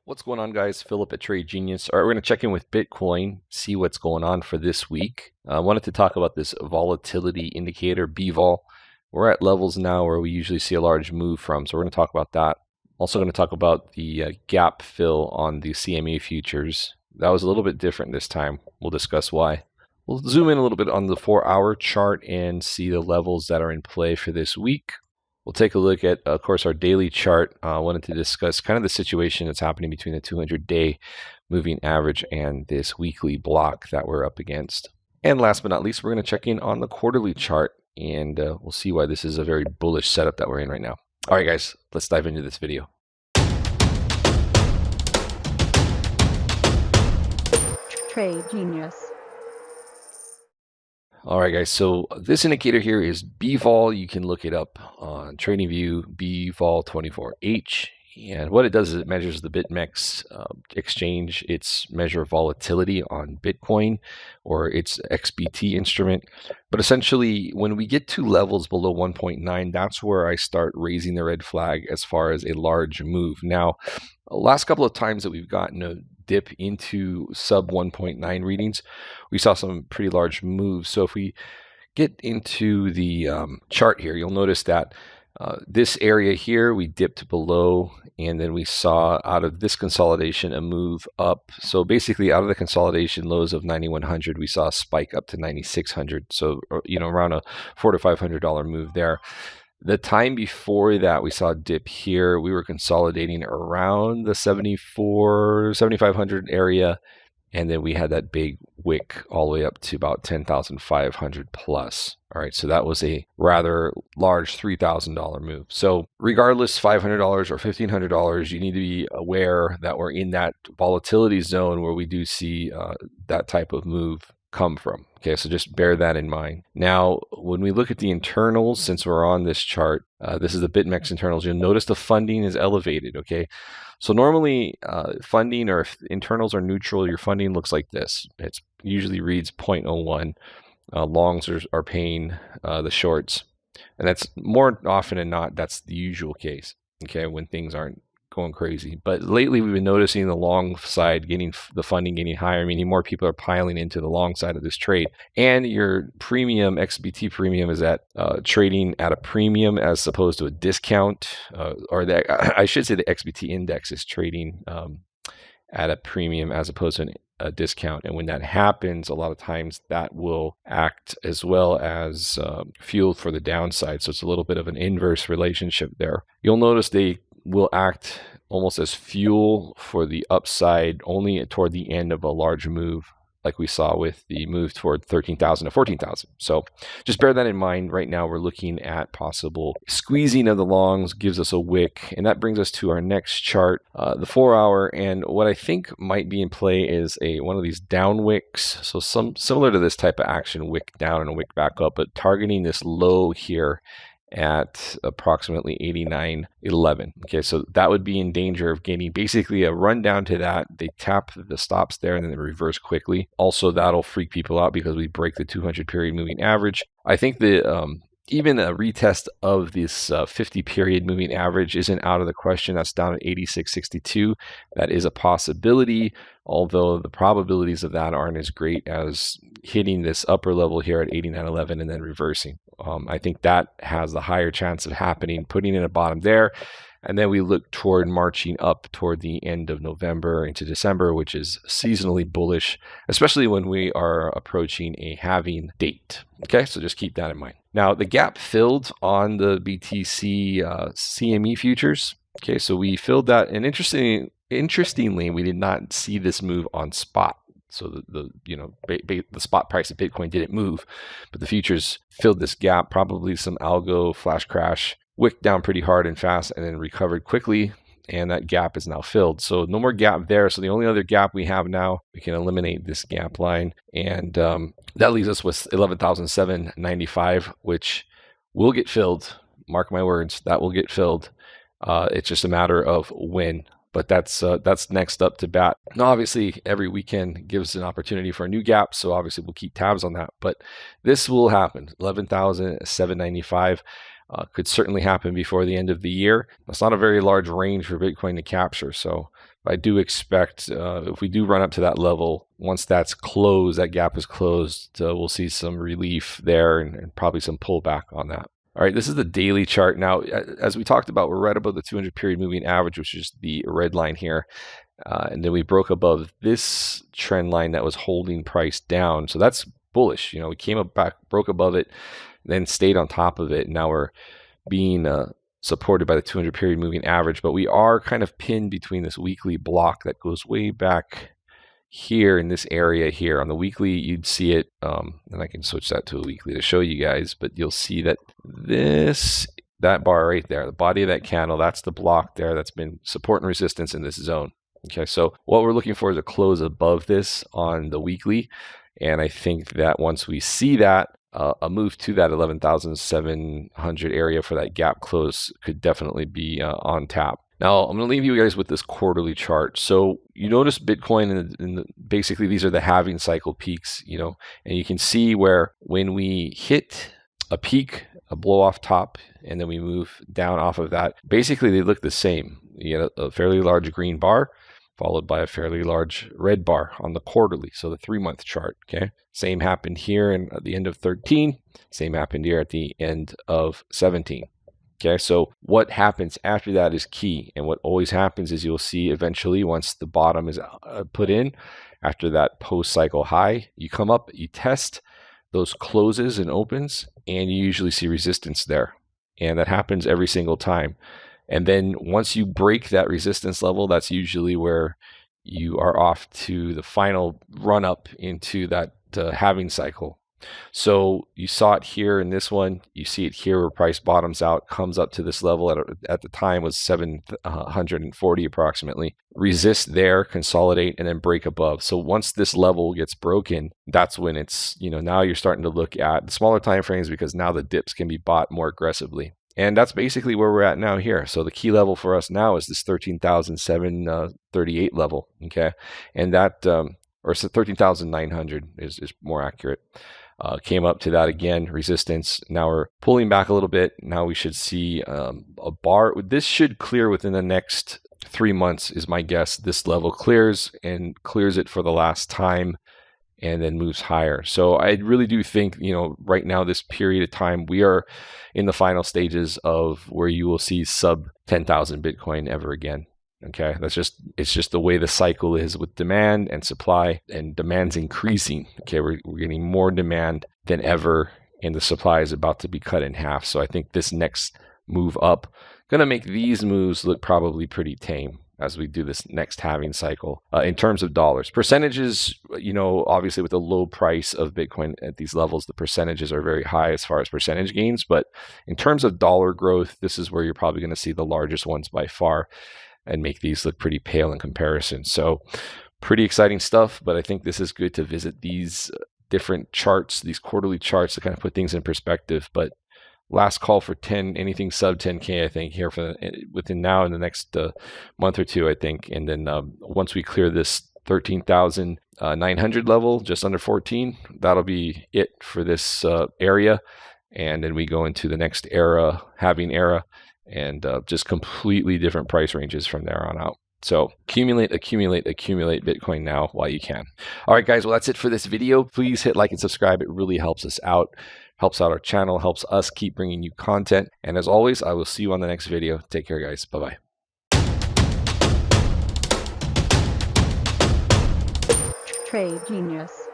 What's going on, guys? Philip at Trade Genius. All right, we're going to check in with Bitcoin, see what's going on for this week. I wanted to talk about this volatility indicator, BVOL. We're at levels now where we usually see a large move from, so we're going to talk about that. Also going to talk about the gap fill on the CME futures. That was a little bit different this time. We'll discuss why. We'll zoom in a little bit on the 4-hour chart and see the levels that are in play for this week. We'll take a look at, of course, our daily chart. I wanted to discuss kind of the situation that's happening between the 200-day moving average and this weekly block that we're up against. And last but not least, we're going to check in on the quarterly chart, and we'll see why this is a very bullish setup that we're in right now. All right, guys, let's dive into this video. Trade Genius. All right, guys, so this indicator here is BVOL. You can look it up on TradingView, BVOL24H. And what it does is it measures the BitMEX exchange, its measure of volatility on Bitcoin, or its XBT instrument. But essentially, when we get to levels below 1.9, that's where I start raising the red flag as far as a large move. Now, last couple of times that we've gotten a dip into sub 1.9 readings, we saw some pretty large moves. So if we get into the chart here, you'll notice that this area here we dipped below, and then we saw out of this consolidation a move up. So basically out of the consolidation lows of 9100, we saw a spike up to 9600. So around a $400 to $500 move there. The time before that, we saw a dip here. We were consolidating around the 7,500 area, and then we had that big wick all the way up to about 10,500 plus. All right, so that was a rather large $3,000 move. So regardless, $500 or $1,500, you need to be aware that we're in that volatility zone where we do see that type of move come from. Okay, so just bear that in mind. Now, when we look at the internals, since we're on this chart, this is the BitMEX internals, you'll notice the funding is elevated, okay? So normally funding, or if internals are neutral, your funding looks like this. It usually reads 0.01. Longs are paying the shorts. And that's more often than not, that's the usual case, okay, when things aren't going crazy. But lately we've been noticing the long side getting the funding getting higher, meaning more people are piling into the long side of this trade, and your premium XBT premium is at trading at a premium as opposed to a discount, or that I should say the XBT index is trading at a premium as opposed to a discount. And when that happens, a lot of times that will act as well as fuel for the downside. So it's a little bit of an inverse relationship there. You'll notice they will act almost as fuel for the upside only toward the end of a large move, like we saw with the move toward 13,000 to 14,000. So just bear that in mind. Right now we're looking at possible squeezing of the longs, gives us a wick, and that brings us to our next chart, the 4-hour. And what I think might be in play is one of these down wicks. So similar to this type of action, wick down and a wick back up, but targeting this low here at approximately 89.11. Okay, so that would be in danger of getting basically a run down to that. They tap the stops there and then they reverse quickly. Also, that'll freak people out because we break the 200 period moving average. I think the even a retest of this 50 period moving average isn't out of the question. That's down at 86.62. That is a possibility, although the probabilities of that aren't as great as hitting this upper level here at 89.11 and then reversing. I think that has the higher chance of happening, putting in a bottom there. And then we look toward marching up toward the end of November into December, which is seasonally bullish, especially when we are approaching a halving date. Okay, so just keep that in mind. Now, the gap filled on the BTC CME futures. Okay, so we filled that, and interestingly, we did not see this move on spot. So the spot price of Bitcoin didn't move, but the futures filled this gap. Probably some algo flash crash, wicked down pretty hard and fast, and then recovered quickly, and that gap is now filled. So no more gap there. So the only other gap we have now, we can eliminate this gap line, and that leaves us with 11,795, which will get filled. Mark my words, that will get filled. It's just a matter of when. But that's next up to bat. Now, obviously, every weekend gives an opportunity for a new gap, so obviously we'll keep tabs on that. But this will happen, 11,795. Could certainly happen before the end of the year. That's not a very large range for Bitcoin to capture. So I do expect if we do run up to that level, once that's closed, that gap is closed, we'll see some relief there and probably some pullback on that. All right, this is the daily chart. Now, as we talked about, we're right above the 200 period moving average, which is the red line here. And then we broke above this trend line that was holding price down. So that's bullish. You know, we came up back, broke above it, then stayed on top of it. Now we're being supported by the 200 period moving average, but we are kind of pinned between this weekly block that goes way back here in this area here. On the weekly, you'd see it, and I can switch that to a weekly to show you guys, but you'll see that that bar right there, the body of that candle, that's the block there that's been support and resistance in this zone. Okay, so what we're looking for is a close above this on the weekly, and I think that once we see that, a move to that 11,700 area for that gap close could definitely be on tap. Now, I'm going to leave you guys with this quarterly chart. So you notice Bitcoin, basically these are the halving cycle peaks, you know, and you can see where when we hit a peak, a blow off top, and then we move down off of that, basically they look the same. You get a fairly large green bar, followed by a fairly large red bar on the quarterly, so the 3-month chart, okay? Same happened here at the end of 13, same happened here at the end of 17. Okay, so what happens after that is key. And what always happens is you'll see eventually once the bottom is put in, after that post-cycle high, you come up, you test those closes and opens, and you usually see resistance there. And that happens every single time. And then once you break that resistance level, that's usually where you are off to the final run up into that halving cycle. So you saw it here in this one, you see it here where price bottoms out, comes up to this level at the time was 740 approximately, resist there, consolidate, and then break above. So once this level gets broken, that's when it's, you know, now you're starting to look at the smaller time frames because now the dips can be bought more aggressively. And that's basically where we're at now here. So the key level for us now is this 13,738 level, okay? And that, or 13,900 is more accurate. Came up to that again, resistance. Now we're pulling back a little bit. Now we should see a bar. This should clear within the next 3 months is my guess. This level clears and clears it for the last time and then moves higher. So I really do think, you know, right now, this period of time, we are in the final stages of where you will see sub 10,000 Bitcoin ever again. Okay, it's just the way the cycle is with demand and supply, and demand's increasing. Okay, we're getting more demand than ever, and the supply is about to be cut in half. So I think this next move up gonna make these moves look probably pretty tame as we do this next halving cycle. In terms of dollars, percentages, you know, obviously with the low price of Bitcoin at these levels, the percentages are very high as far as percentage gains. But in terms of dollar growth, this is where you're probably going to see the largest ones by far, and make these look pretty pale in comparison. So pretty exciting stuff, but I think this is good to visit these different charts, these quarterly charts, to kind of put things in perspective. But last call for anything sub 10K, I think, here within now and the next month or two, I think. And then once we clear this 13,900 level, just under 14, that'll be it for this area. And then we go into the next era, halving era, and just completely different price ranges from there on out. So accumulate Bitcoin now while you can. All right, guys, well, that's it for this video. Please hit like and subscribe. It really helps us out, helps out our channel, helps us keep bringing you content. And as always, I will see you on the next video. Take care, guys. Bye-bye. Trade Genius.